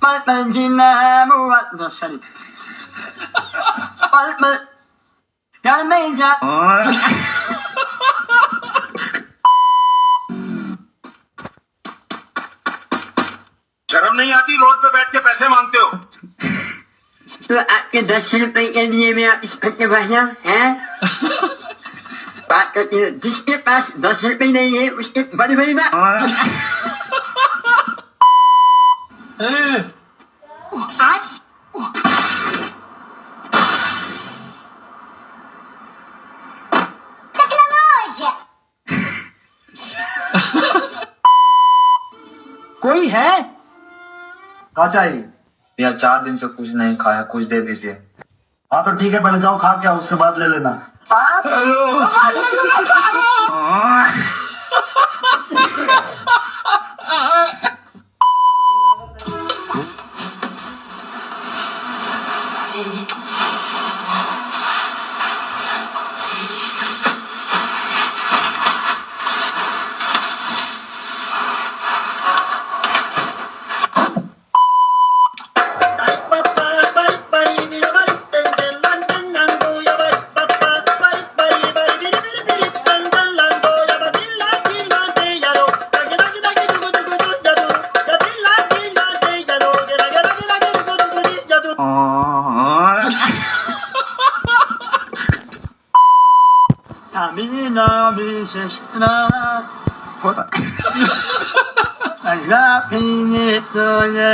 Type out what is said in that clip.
Palpagina Murat. No, sorry. Palpag. Gotta make that. शर्म नहीं आती रोड पे बैठ के पैसे मांगते हो? तो आपके 10 रुपए के लिए मैं आप इस फटे भैया हैं? बात करती हूँ जिसके पास 10 रुपए नहीं है उसके बड़ी बड़ी बात। कोई है? क्या चाहिए? भैया 4 दिन से कुछ नहीं खाया, कुछ दे दीजिए। हाँ तो ठीक है, पहले जाओ खा के आओ, उसके बाद ले लेना। Amina bisesna, agapin ito niya.